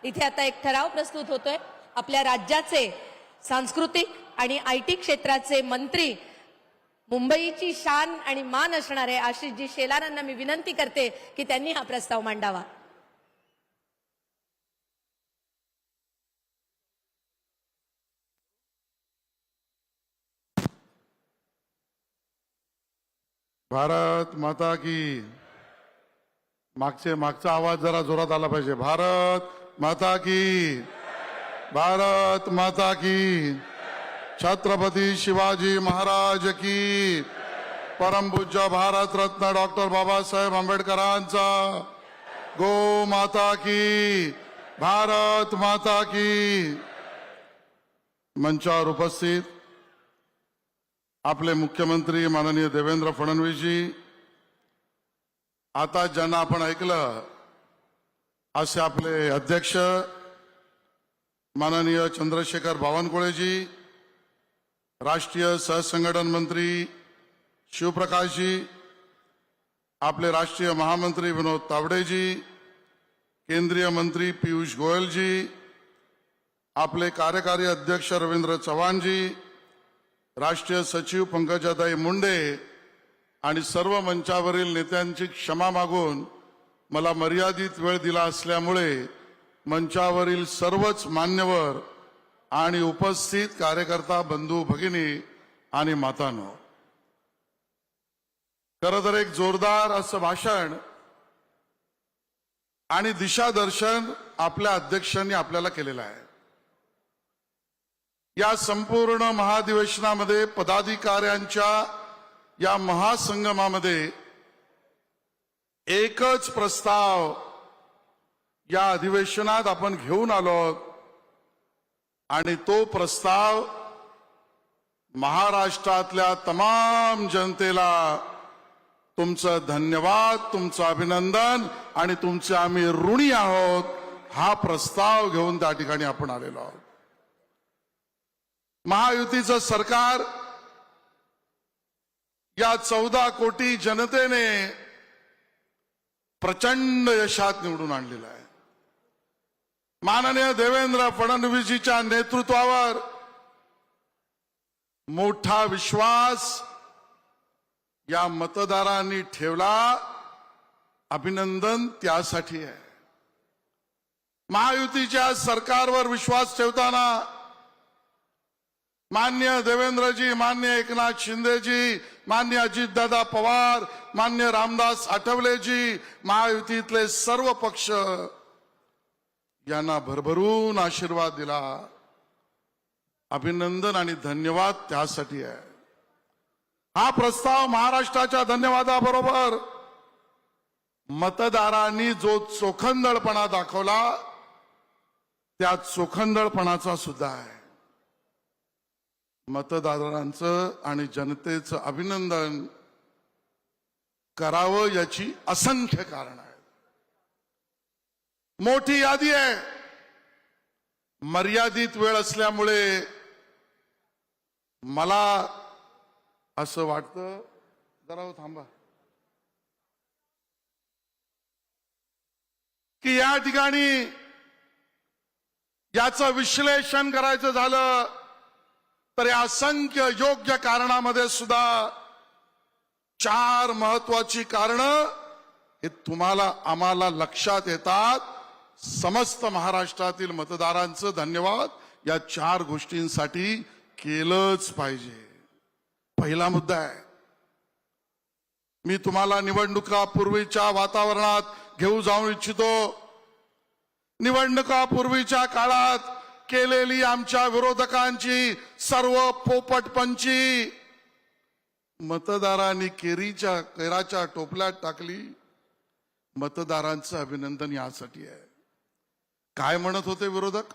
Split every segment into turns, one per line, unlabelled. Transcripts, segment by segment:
इथे आता एक ठराव प्रस्तुत होतोय। आपल्या राज्याचे सांस्कृतिक आणि आयटी क्षेत्राचे मंत्री, मुंबईची शान आणि मान असणारे आशिषजी शेलारांना मी विनंती करते की त्यांनी हा प्रस्ताव मांडावा।
भारत माता की। मागचा आवाज जरा जोरात आला पाहिजे। भारत माता की, भारत माता की। छत्रपती शिवाजी महाराज की। परमपूज्य भारत रत्न डॉक्टर बाबासाहेब आंबेडकरांचा गो माता की, भारत माता की। मंचावर उपस्थित आपले मुख्यमंत्री माननीय देवेंद्र फडणवीस जी, आता ज्यांना आपण ऐकलं असे आपले अध्यक्ष माननीय चंद्रशेखर बावनकुळेजी, राष्ट्रीय सहसंघटन मंत्री शिवप्रकाशजी, आपले राष्ट्रीय महामंत्री विनोद तावडेजी, केंद्रीय मंत्री पीयूष गोयलजी, आपले कार्यकारी अध्यक्ष रवींद्र चव्हाणजी, राष्ट्रीय सचिव पंकजाताई मुंडे आणि सर्व मंचावरील नेत्यांची क्षमा मागून मला मर्यादित वेळ दिला असल्यामुळे मंचावरील सर्वच मान्यवर आणि उपस्थित कार्यकर्ता बंधू भगिनी आणि मातांनो, खरं तर एक जोरदार असं भाषण आणि दिशादर्शन आपल्या अध्यक्षांनी आपल्याला केलेलं आहे। या संपूर्ण महाधिवेशनामध्ये पदाधिकाऱ्यांच्या या महासंगमामध्ये एकच प्रस्ताव या अधिवेशनात आपण घेऊन आलो आणि तो प्रस्ताव महाराष्ट्रातल्या तमाम जनतेला तुमचं धन्यवाद, तुमचं अभिनंदन आणि तुमचे आम्ही ऋणी आहोत, हा प्रस्ताव घेऊन त्या ठिकाणी आपण आलेलो आहोत। महायुतीचं सरकार या 14 कोटी जनतेने प्रचंड यशात निवडून आणलेलं आहे। माननीय देवेंद्र फडणवीसजीच्या नेतृत्वावर मोठा विश्वास या मतदारांनी ठेवला, अभिनंदन त्यासाठी आहे। महायुतीच्या सरकारवर विश्वास ठेवताना मान्य देवेंद्रजी, मान्य एकनाथ शिंदेजी, मान्य अजितदादा पवार, मान्य रामदास आठवलेजी, महायुतीतले सर्व पक्ष यांना भरभरून आशीर्वाद दिला, अभिनंदन आणि धन्यवाद त्यासाठी आहे। हा प्रस्ताव महाराष्ट्राच्या धन्यवादाबरोबर मतदारांनी जो चोखंदळपणा दाखवला त्या चोखंदळपणाचा सुद्धा आहे। मतदारांचं आणि जनतेचं अभिनंदन करावं याची असंख्य कारण आहेत। मोठी यादी आहे, मर्यादित वेळ असल्यामुळे मला असं वाटतं, जरा थांबा, की या ठिकाणी याचं विश्लेषण करायचं झालं तर या असंख्य योग्य कारणामध्ये सुद्धा 4 महत्वाची कारणं हे तुम्हाला आम्हाला लक्षात येतात। समस्त महाराष्ट्रातील मतदारांचं धन्यवाद या 4 गोष्टींसाठी केलंच पाहिजे। पहिला मुद्दा आहे, मी तुम्हाला निवडणुकापूर्वीच्या वातावरणात घेऊन जाऊ इच्छितो। निवडणुकापूर्वीच्या काळात केलेली आमच्या विरोधकांची सर्व पोपटपंची मतदारांनी केराच्या टोपल्यात टाकली। मतदारांचं अभिनंदन यासाठी आहे। काय म्हणत होते विरोधक?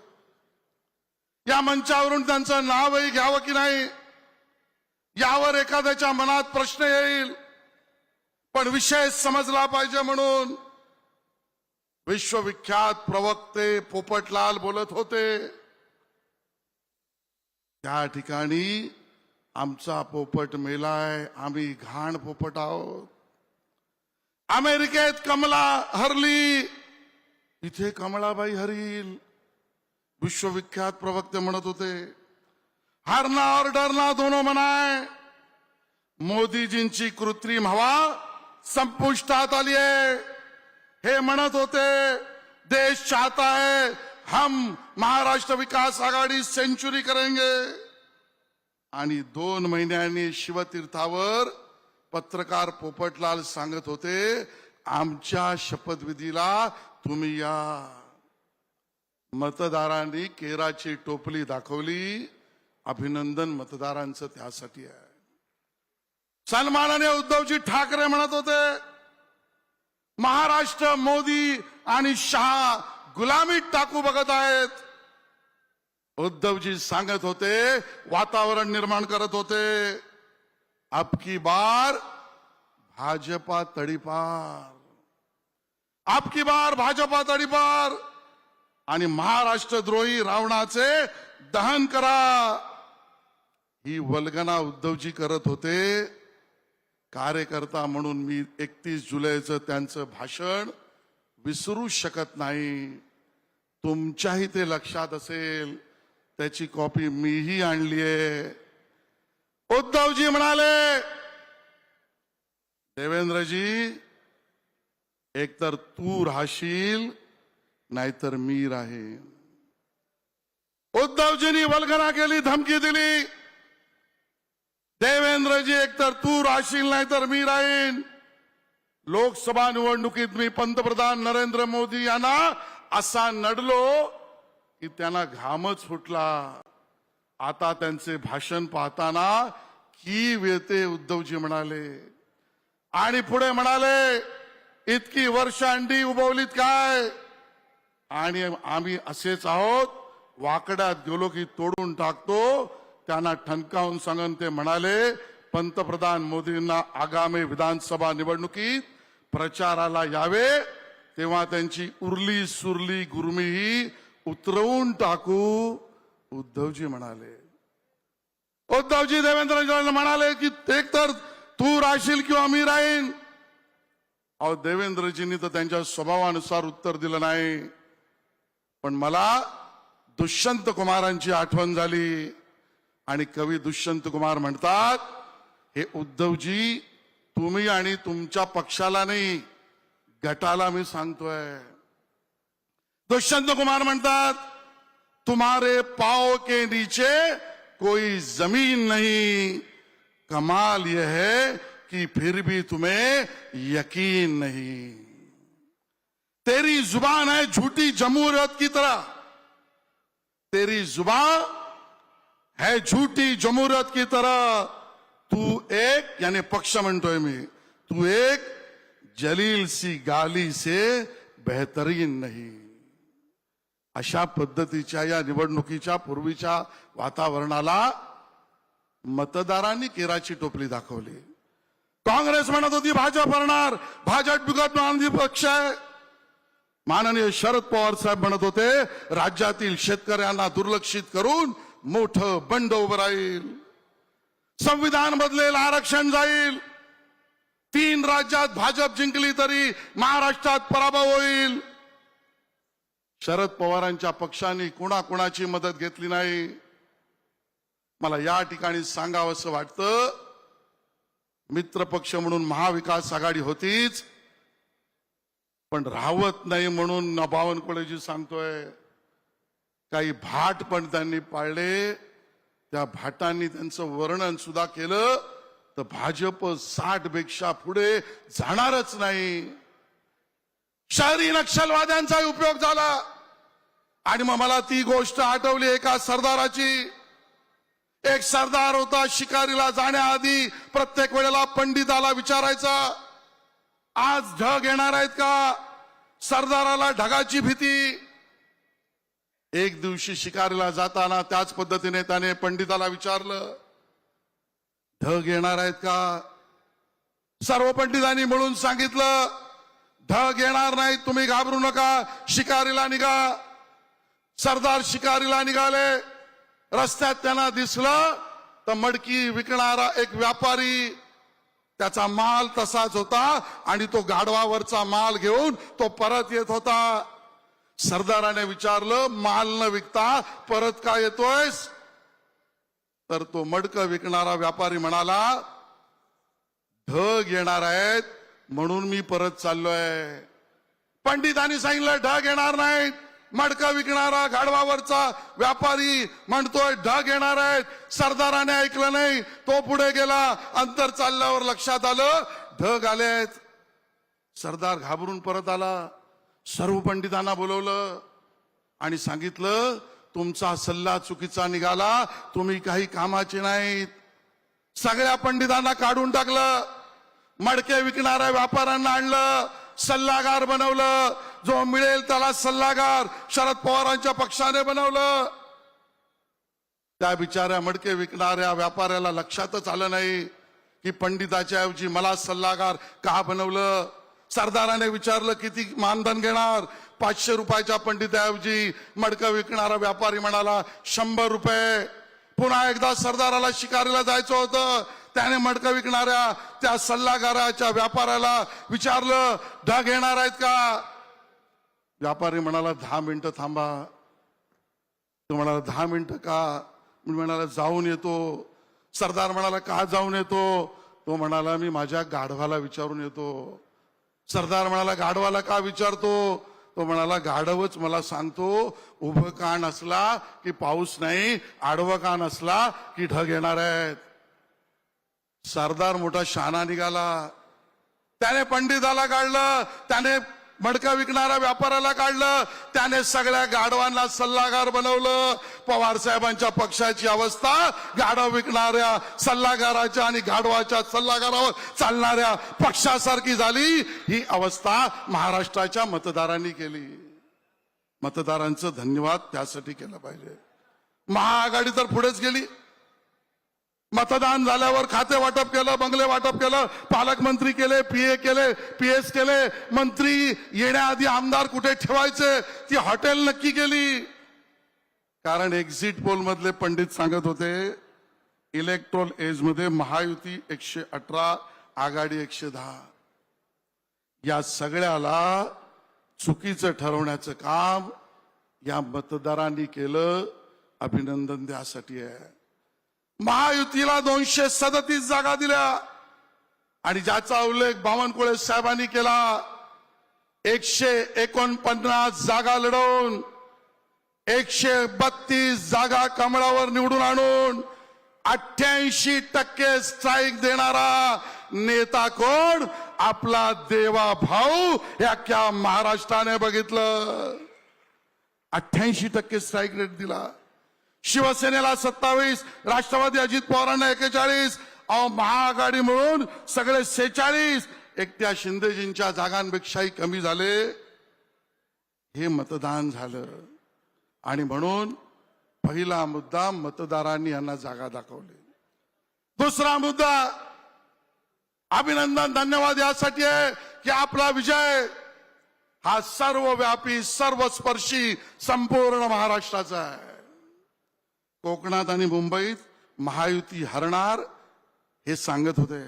या मंचावरून त्यांचं नावही घ्यावं की नाही यावर एखाद्याच्या मनात प्रश्न येईल, पण विषय समजला पाहिजे म्हणून विश्वविख्यात प्रवक्ते पोपटलाल बोलत होते। त्या ठिकाणी आमचा पोपट मेलाय, आम्ही घाण पोपट आहोत। अमेरिकेत कमला हरली, इथे कमळाबाई हरील विश्वविख्यात प्रवक्ते म्हणत होते, हारना और डरना दोनों मनाए. मोदीजींची कृत्रिम हवा संपुष्टात आली आहे. हे म्हणत होते, देश चाहता है हम महाराष्ट्र विकास आघाडी सेंचुरी करेंगे. आणि 2 महिन्यांनी शिवतीर्थावर पत्रकार पोपटलाल सांगत होते, आमच्या शपथविधीला तुम्ही या. मतदारांनी केराची टोपली दाखवली. अभिनंदन मतदारांचं त्यासाठी आहे. सन्माननीय उद्धवजी ठाकरे म्हणत होते, महाराष्ट्र मोदी आणि शहा गुलामीत टाकू बघत आहेत. उद्धवजी सांगत होते, वातावरण निर्माण करत होते, अब की बार भाजपा तडीपार, अब की बार भाजपा तडीपार. आणि महाराष्ट्रद्रोही रावणाचे दहन करा. ही वल्गना उद्धवजी करत होते. कार्यकर्ता म्हणून मी 31 जुलैचं त्यांचं भाषण विसरू शकत नाही. तुमच्याही ते लक्षात असेल, त्याची कॉपी मीही आणलीये. उद्धवजी म्हणाले, देवेंद्रजी एकतर तू राहशील नाहीतर मी राहीन. उद्धवजींनी वल्गना केली, धमकी दिली. देवेंद्रजी एकतर तू राहशील नाहीतर मी राहीन. लोकसभा निवडणुकीत मी पंतप्रधान नरेंद्र मोदी यांना असा नडलो की त्यांना घामच फुटला. आता त्यांचे भाषण पाहताना कीव येते, उद्धवजी म्हणाले. आणि पुढे म्हणाले, इतकी वर्ष अंडी उभवलीत काय, आणि आम्ही असेच आहोत, वाकड्यात गेलो की तोडून टाकतो. त्यांना ठणकावून सांगून ते म्हणाले, पंतप्रधान मोदींना आगामी विधानसभा निवडणुकीत प्रचाराला यावे, तेव्हा त्यांची उरली सुरली गुरमीही उतरवून टाकू. उद्धवजी म्हणाले. उद्धवजी देवेंद्रजींना म्हणाले की एकतर तू राहशील किंवा मी राहीन. अहो, देवेंद्रजींनी तर त्यांच्या स्वभावानुसार उत्तर दिलं नाही. पण मला दुष्यंत कुमारांची आठवण झाली. आणि कवी दुष्यंत कुमार म्हणतात, हे उद्धवजी, तुम्ही आणि तुमच्या पक्षाला नाही, गटाला मी सांगतोय. दुष्यंत कुमार म्हणतात, तुम्हारे पाव के नीचे कोई जमीन नहीं, कमाल यह है कि फिर भी तुम्हें यकीन नहीं. तेरी जुबान है झूठी जमहूरियत की तरह, तेरी जुबान है झूठी जमहूरियत की तरह. तू एक, यानी पक्ष म्हणतोय मी, तू एक जलील सी गाली से बेहतरीन नहीं. अशा पद्धतीच्या या निवडणुकीच्या पूर्वीच्या वातावरणाला मतदारांनी केराची टोपली दाखवली. काँग्रेस म्हणत होती भाजप हरणार, भाजप बिघडणार आनंदी पक्ष आहे. माननीय शरद पवार साहेब म्हणत होते, राज्यातील शेतकऱ्यांना दुर्लक्षित करून मोठं बंड उभं राहील. संविधान बदलेल, आरक्षण जाईल. 3 राज्यात भाजप जिंकली तरी महाराष्ट्रात पराभव होईल. शरद पवारांच्या पक्षाने कुणाकुणाची मदत घेतली नाही. मला या ठिकाणी सांगावंसं वाटतं, मित्रपक्ष म्हणून महाविकास आघाडी होतीच, पण राहत नाही म्हणून बावनकुळेजी सांगतोय, काही भाट पण त्यांनी पाळले. त्या भाटांनी त्यांचं वर्णन सुद्धा केलं तर भाजप 60 पेक्षा पुढे जाणारच नाही. शहरी नक्षलवाद्यांचा उपयोग झाला. आणि मग मला ती गोष्ट आठवली एका सरदाराची. एक सरदार होता, शिकारीला जाण्याआधी प्रत्येक वेळेला पंडिताला विचारायचा, आज ढग येणार आहेत का. सरदाराला ढगाची भीती. एक दिवशी शिकारीला जाताना त्याच पद्धतीने त्याने पंडिताला विचारलं, ढग येणार आहेत का. सर्व पंडितांनी मिळून सांगितलं, ढग येणार नाही, तुम्ही घाबरू नका, शिकारीला निघा. सरदार शिकारीला निघाले. रस्त्यात त्यांना दिसलं तर मडकी विकणारा एक व्यापारी, त्याचा माल तसाच होता आणि तो गाढवावरचा माल घेऊन तो परत येत होता. सरदाराने विचारलं, माल न विकता परत का येतोयस? तर तो मडकं विकणारा व्यापारी म्हणाला, ढग येणार आहेत म्हणून मी परत चाललोय. पंडितांनी सांगितलं ढग येणार नाहीत. मडकं विकणारा गाढवावरचा व्यापारी म्हणतोय ढग येणार आहेत. सरदाराने ऐकलं नाही, तो पुढे गेला. अंतर चालल्यावर लक्षात आलं ढग आलेत. सरदार घाबरून परत आला. सर्व पंडितांना बोलवलं आणि सांगितलं, तुमचा सल्ला चुकीचा निघाला, तुम्ही काही कामाचे नाहीत. सगळ्या पंडितांना काढून टाकलं. मडके विकणाऱ्या व्यापाऱ्यांना आणलं, सल्लागार बनवलं. जो मिळेल त्याला सल्लागार शरद पवारांच्या पक्षाने बनवलं. त्या बिचाऱ्या मडके विकणाऱ्या व्यापाऱ्याला लक्षातच आलं नाही की पंडिताच्या ऐवजी मला सल्लागार का बनवलं. सरदाराने विचारलं किती मानधन घेणार? 500 रुपयाच्या पंडिताऐवजी मडकं विकणारा व्यापारी म्हणाला 100 रुपये. पुन्हा एकदा सरदाराला शिकारीला जायचं होतं. त्याने मडकं विकणाऱ्या त्या सल्लागाराच्या व्यापाऱ्याला विचारलं ढग येणार आहेत का? व्यापारी म्हणाला 10 मिनिटं थांबा. तो म्हणाला 10 मिनिटं का? मी म्हणाला जाऊन येतो. सरदार म्हणाला का जाऊन येतो? तो म्हणाला मी माझ्या गाढवाला विचारून येतो. सरदार म्हणाला गाढवाला का विचारतो? तो म्हणाला गाढवच मला सांगतो, उभं कान असला की पाऊस नाही, आडवं कान असला की ढग येणार आहेत. सरदार मोठा शहाणा निघाला. त्याने पंडिताला काढलं, त्याने मडका विकणाऱ्या व्यापाऱ्याला काढलं, त्याने सगळ्या गाढवांना सल्लागार बनवलं. पवार साहेबांच्या पक्षाची अवस्था गाढव विकणाऱ्या सल्लागाराच्या आणि गाढवाच्या सल्लागारावर चालणाऱ्या पक्षासारखी झाली. ही अवस्था महाराष्ट्राच्या मतदारांनी केली. मतदारांचं धन्यवाद त्यासाठी केलं पाहिजे. महाआघाडी तर पुढेच गेली. मतदान झाल्यावर खाते वाटप केलं, बंगले वाटप केलं, पालकमंत्री केले, पीए केले, पीएस केले. मंत्री येण्याआधी आमदार कुठे ठेवायचे ती हॉटेल नक्की केली. कारण एक्झिट पोल मधले पंडित सांगत होते इलेक्ट्रोल एज मध्ये महायुती 118, आघाडी 110. या सगळ्याला चुकीचं ठरवण्याचं काम या मतदारांनी केलं. अभिनंदन त्यासाठी आहे. महायुतीला 237 जागा दिल्या आणि ज्याचा उल्लेख बावनकुळे साहेबांनी केला. 149 जागा लढवून 132 जागा कमळावर निवडून आणून 88% स्ट्राईक देणारा नेता कोण? आपला देवा भाऊ. या क्या महाराष्ट्राने बघितलं. 88% स्ट्राईक रेट दिला. शिवसेनेला 27, राष्ट्रवादी अजित पवारांना 41, महाआघाडी मिळून सगळे 46. एकट्या शिंदेजींच्या जागांपेक्षाही कमी झाले. हे मतदान झालं. आणि म्हणून पहिला मुद्दा मतदारांनी यांना जागा दाखवली. दुसरा मुद्दा अभिनंदन धन्यवाद यासाठी आहे की आपला विजय हा सर्वव्यापी सर्वस्पर्शी संपूर्ण महाराष्ट्राचा आहे. कोकणात आणि मुंबईत महायुती हरणार हे सांगत होते.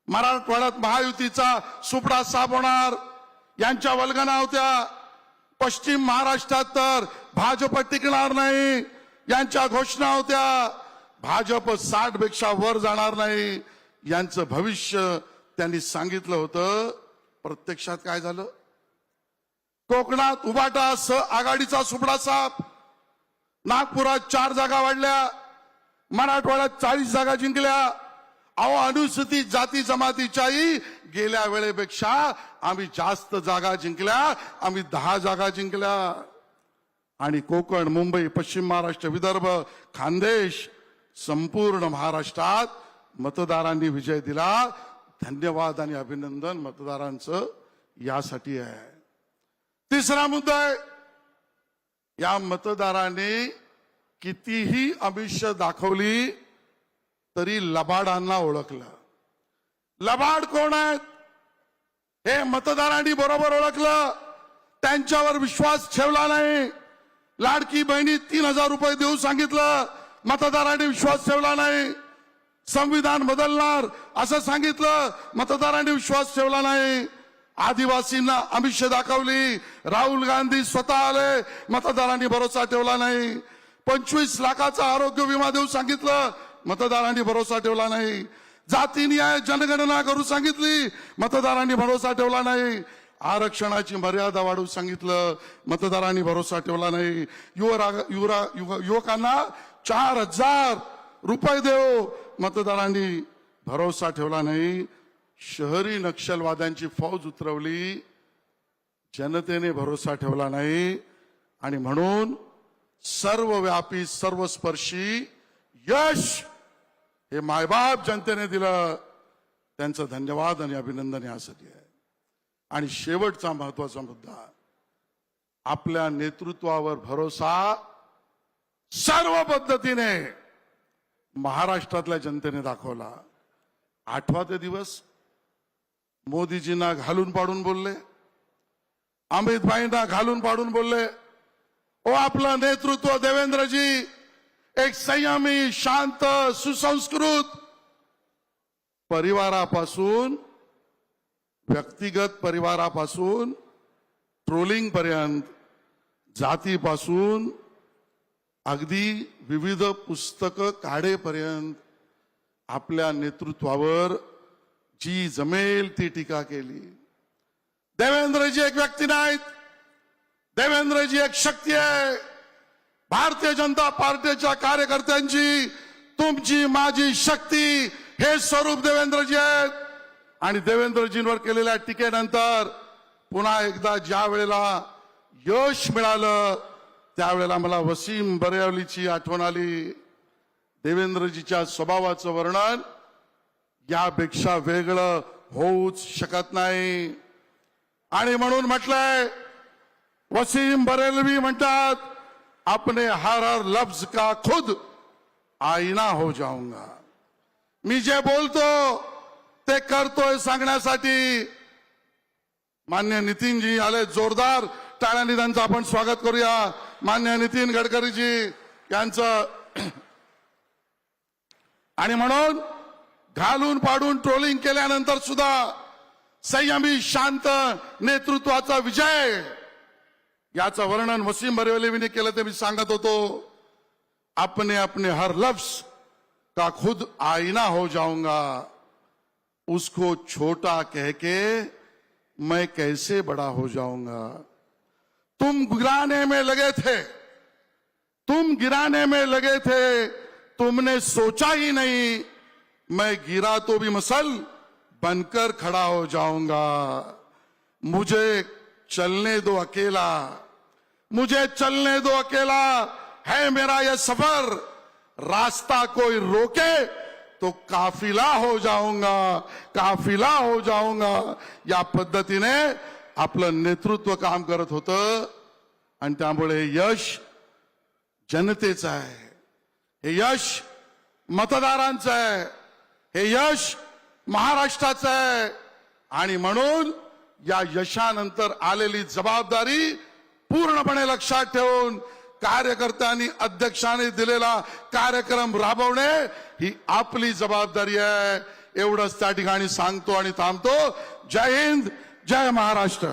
मराठवाड्यात महायुतीचा सुपडा साफ होणार यांच्या वल्गना होत्या. पश्चिम महाराष्ट्रात तर भाजप टिकणार नाही यांच्या घोषणा होत्या. भाजप 60 पेक्षा वर जाणार नाही यांचं भविष्य त्यांनी सांगितलं होतं. प्रत्यक्षात काय झालं? कोकणात उबाटा आघाडीचा सुपडा साफ. नागपुरात 4 जागा वाढल्या. मराठवाड्यात 40 जागा जिंकल्या. अनुसूचित जाती जमातीच्याही गेल्या वेळेपेक्षा आम्ही जास्त जागा जिंकल्या. आम्ही 10 जागा जिंकल्या. आणि कोकण, मुंबई, पश्चिम महाराष्ट्र, विदर्भ, खानदेश संपूर्ण महाराष्ट्रात मतदारांनी विजय दिला. धन्यवाद आणि अभिनंदन मतदारांचं यासाठी आहे. तिसरा मुद्दा आहे, या मतदारांनी कितीही आमिष दाखवली तरी लबाडांना ओळखलं. लबाड कोण आहेत हे मतदारांनी बरोबर ओळखलं. त्यांच्यावर विश्वास ठेवला नाही. लाडकी बहिणी 3000 रुपये देऊ सांगितलं, मतदारांनी विश्वास ठेवला नाही. संविधान बदलणार असं सांगितलं, मतदारांनी विश्वास ठेवला नाही. आदिवासींना आमिष दाखवली. राहुल गांधी स्वतः आले, मतदारांनी भरोसा ठेवला नाही. 25 लाखाचा आरोग्य विमा देऊ सांगितलं, मतदारांनी भरोसा ठेवला नाही. जाती न्याय जनगणना करू सांगितली, मतदारांनी भरोसा ठेवला नाही. आरक्षणाची मर्यादा वाढवू सांगितलं, मतदारांनी भरोसा ठेवला नाही. युवकांना 4,000 रुपये देऊ, मतदारांनी भरोसा ठेवला नाही. शहरी नक्षलवाद्यांची फौज उतरवली, जनतेने भरोसा ठेवला नाही. आणि म्हणून सर्वव्यापी सर्वस्पर्शी यश हे मायबाप जनतेने दिलं. त्यांचं धन्यवाद आणि अभिनंदन यासाठी आहे. आणि शेवटचा महत्वाचा मुद्दा, आपल्या नेतृत्वावर भरोसा सर्व पद्धतीने महाराष्ट्रातल्या जनतेने दाखवला. 8वा ते दिवस मोदीजींना घालून पाडून बोलले, अमित भाईंना घालून पाडून बोलले. ओ आपलं नेतृत्व देवेंद्रजी एक संयमी, शांत, सुसंस्कृत परिवारापासून, व्यक्तिगत परिवारापासून ट्रोलिंग पर्यंत, जातीपासून अगदी विविध पुस्तकं काढेपर्यंत आपल्या नेतृत्वावर जी जमेल ती टीका केली. देवेंद्रजी एक व्यक्ती नाहीत, देवेंद्रजी एक शक्ती आहे. भारतीय जनता पार्टीच्या कार्यकर्त्यांची, तुमची माझी शक्ती हे स्वरूप देवेंद्रजी आहेत. आणि देवेंद्रजींवर केलेल्या टीकेनंतर पुन्हा एकदा ज्या वेळेला यश मिळालं त्यावेळेला मला वसीम बरेवलीची आठवण आली. देवेंद्रजीच्या स्वभावाचं वर्णन यापेक्षा वेगळं होऊच शकत नाही. आणि म्हणून म्हटलंय, वसीम बरेलवी म्हणतात, अपने हर हर लफ्ज का खुद आईना हो जाऊंगा. मी जे बोलतो ते करतोय सांगण्यासाठी मान्य नितीनजी आले. जोरदार टाळ्यांनी त्यांचं आपण स्वागत करूया. मान्य नितीन गडकरीजी यांचं. आणि म्हणून घालून पाडून ट्रोलिंग केल्यानंतर सुद्धा संयमी, शांत नेतृत्वाचा विजय याचं वर्णन वसीम बरेवलीने केलं ते मी सांगत होतो. अपने अपने हर लफ्ज का खुद आईना हो जाऊंगा, उसको छोटा कह के मैं कैसे बड़ा हो जाऊंगा. तुम गिराने में लगे थे, तुम गिराने में लगे थे, तुमने सोचा ही नहीं मैं गिरा तो भी मसल बनकर खड़ा हो जाऊंगा. मुझे चलने दो अकेला, मुझे चलने दो अकेला, है मेरा यह सफर, रास्ता कोई रोके तो काफिला हो जाऊंगा, काफिला हो जाऊंगा. या पद्धतीने आपलं नेतृत्व काम करत होतं. आणि त्यामुळे यश जनतेचं आहे, हे यश मतदारांचं आहे, हे यश महाराष्ट्राचं आहे. आणि म्हणून या यशानंतर आलेली जबाबदारी पूर्णपणे लक्षात ठेवून कार्यकर्त्यांनी, अध्यक्षांनी दिलेला कार्यक्रम राबवणे ही आपली जबाबदारी आहे. एवढंच त्या ठिकाणी सांगतो आणि थांबतो. जय हिंद, जय महाराष्ट्र.